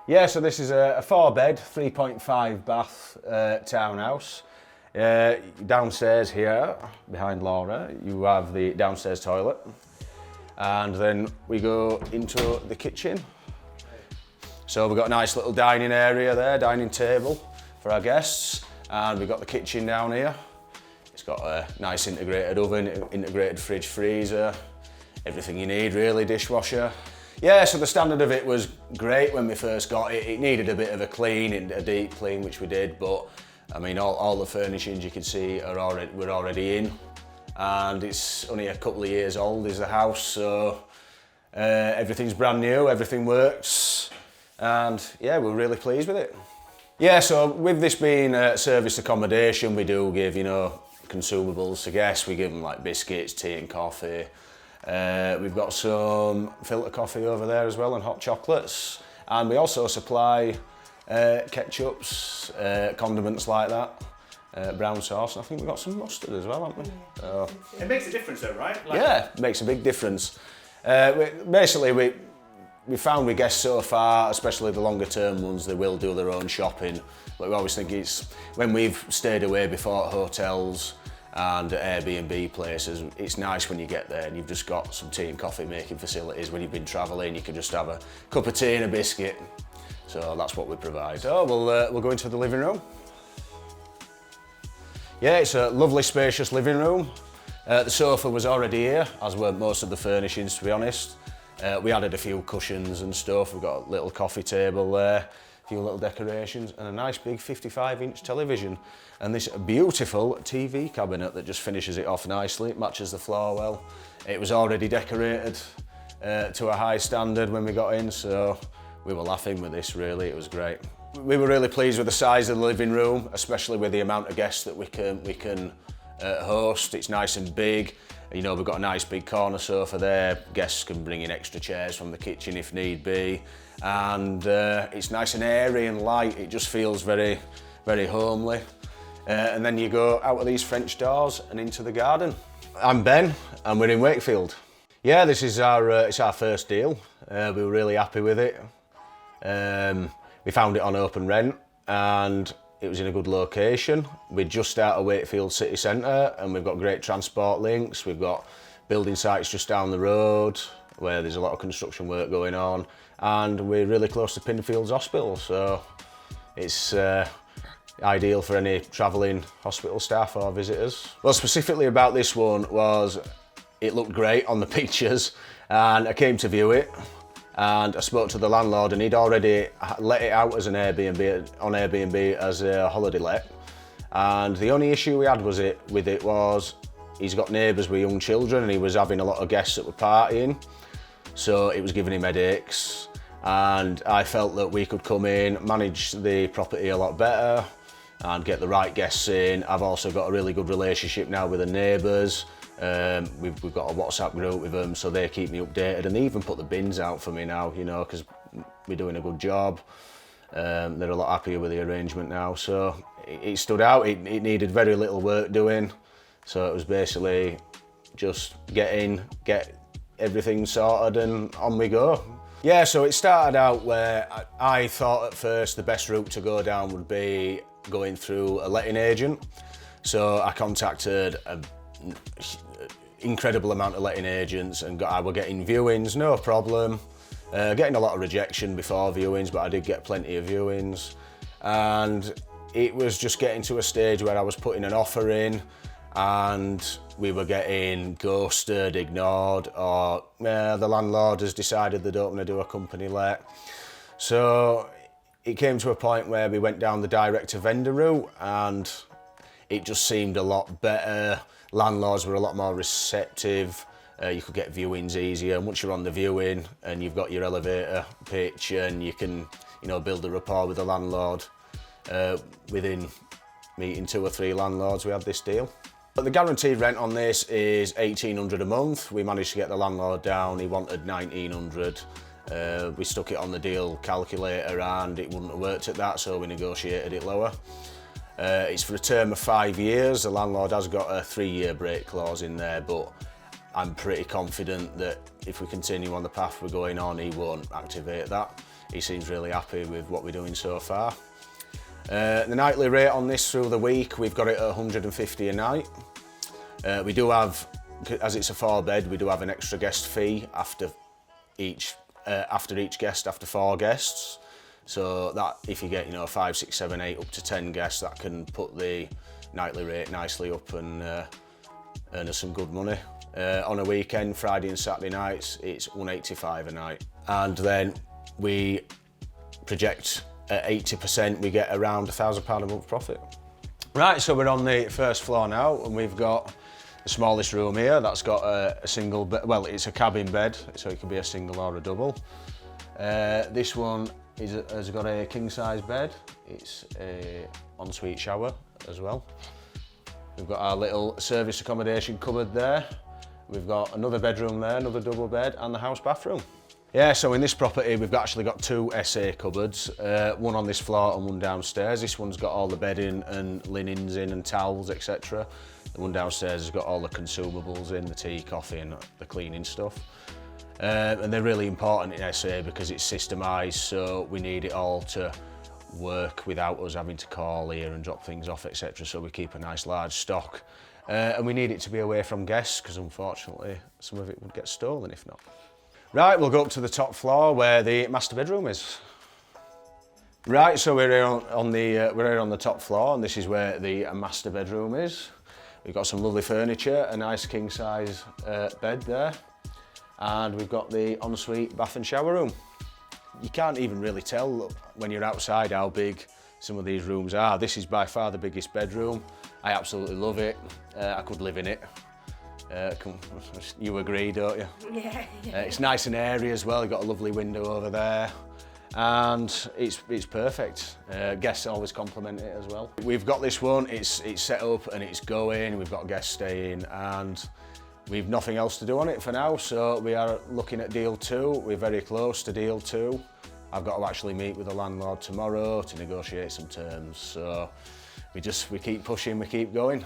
Yeah, so this is a 4-bed, 3.5 bath townhouse. Downstairs here, behind Laura, you have the downstairs toilet. And then we go into the kitchen. So we've got a nice little dining area there, dining table for our guests. And we've got the kitchen down here. It's got a nice integrated oven, integrated fridge freezer, everything you need really, dishwasher. Yeah, so the standard of it was great when we first got it. It needed a bit of a clean, a deep clean, which we did, but I mean, all the furnishings you can see were already in. And it's only a couple of years old is the house, so everything's brand new, everything works. And yeah, we're really pleased with it. Yeah, so with this being serviced accommodation, we do give, consumables to guests. We give them like biscuits, tea and coffee. We've got some filter coffee over there as well and hot chocolates. And we also supply ketchups, condiments like that, brown sauce. And I think we've got some mustard as well, haven't we? It makes a difference though, right? Yeah, it makes a big difference. We found with guests so far, especially the longer term ones, they will do their own shopping. But we always think it's, when we've stayed away before at hotels and Airbnb places, it's nice when you get there and you've just got some tea and coffee making facilities. When you've been travelling, you can just have a cup of tea and a biscuit. So that's what we provide. So we'll go into the living room. Yeah, it's a lovely spacious living room. The sofa was already here, as were most of the furnishings, to be honest. We added a few cushions and stuff. We've got a little coffee table there, a few little decorations, and a nice big 55-inch television. And this beautiful TV cabinet that just finishes it off nicely. It matches the floor well. It was already decorated to a high standard when we got in, so we were laughing with this, really. It was great. We were really pleased with the size of the living room, especially with the amount of guests that we can host. It's nice and big. We've got a nice big corner sofa there. Guests can bring in extra chairs from the kitchen if need be. And it's nice and airy and light. It just feels very, very homely. And then you go out of these French doors and into the garden. I'm Ben, and we're in Wakefield. Yeah, this is it's our first deal. We were really happy with it. We found it on open rent, and it was in a good location. We're just out of Wakefield city centre, and we've got great transport links. We've got building sites just down the road where there's a lot of construction work going on, and we're really close to Pinfields Hospital, so it's ideal for any travelling hospital staff or visitors. Well, specifically about this one was it looked great on the pictures, and I came to view it. And I spoke to the landlord, and he'd already let it out as an Airbnb as a holiday let. And the only issue we had with it was he's got neighbours with young children, and he was having a lot of guests that were partying, so it was giving him headaches. And I felt that we could come in, manage the property a lot better, and get the right guests in. I've also got a really good relationship now with the neighbours. We've got a WhatsApp group with them, so they keep me updated, and they even put the bins out for me now, because we're doing a good job. They're a lot happier with the arrangement now, so it stood out. It needed very little work doing, so it was basically just get everything sorted and on we go. Yeah, so it started out where I thought at first the best route to go down would be going through a letting agent. So I contacted an incredible amount of letting agents, and I were getting viewings, no problem. Getting a lot of rejection before viewings, but I did get plenty of viewings. And it was just getting to a stage where I was putting an offer in, and we were getting ghosted, ignored, or the landlord has decided they don't want to do a company let. So it came to a point where we went down the direct to vendor route, and it just seemed a lot better. Landlords were a lot more receptive. You could get viewings easier. And once you're on the viewing and you've got your elevator pitch, and you can, build a rapport with the landlord. Within meeting 2 or 3 landlords, we had this deal. But the guaranteed rent on this is $1,800 a month. We managed to get the landlord down. He wanted $1,900. We stuck it on the deal calculator, and it wouldn't have worked at that, so we negotiated it lower. It's for a term of 5 years. The landlord has got a 3-year break clause in there, but I'm pretty confident that if we continue on the path we're going on, he won't activate that. he seems really happy with what we're doing so far. The nightly rate on this through the week, we've got it at 150 a night. We do have, as it's a 4-bed, we do have an extra guest fee after each guest, after 4 guests. So that if you get 5, 6, 7, 8 up to 10 guests, that can put the nightly rate nicely up and earn us some good money. On a weekend, Friday and Saturday nights, it's 185 a night. And then we project at 80%, we get around £1,000 a month profit. Right, so we're on the first floor now, and we've got the smallest room here. That's got a single bed, well, it's a cabin bed, so it can be a single or a double. This one has got a king-size bed. It's a ensuite shower as well. We've got our little service accommodation cupboard there. We've got another bedroom there, another double bed, and the house bathroom. Yeah, so in this property we've actually got 2 SA cupboards, one on this floor and one downstairs. This one's got all the bedding and linens in and towels, etc. The one downstairs has got all the consumables in, the tea, coffee and the cleaning stuff. And they're really important in SA because it's systemised, so we need it all to work without us having to call here and drop things off, etc. So we keep a nice large stock. And we need it to be away from guests because unfortunately some of it would get stolen if not. Right, we'll go up to the top floor where the master bedroom is. Right, so we're here on the top floor, and this is where the master bedroom is. We've got some lovely furniture, a nice king-size bed there, and we've got the ensuite bath and shower room. You can't even really tell when you're outside how big some of these rooms are. This is by far the biggest bedroom. I absolutely love it. I could live in it. You agree, don't you? Yeah. It's nice and airy as well. You've got a lovely window over there, and it's perfect. Guests always compliment it as well. We've got this one. It's set up and it's going. We've got guests staying, and we've nothing else to do on it for now. So we are looking at deal 2. We're very close to deal 2. I've got to actually meet with the landlord tomorrow to negotiate some terms. So we keep pushing. We keep going.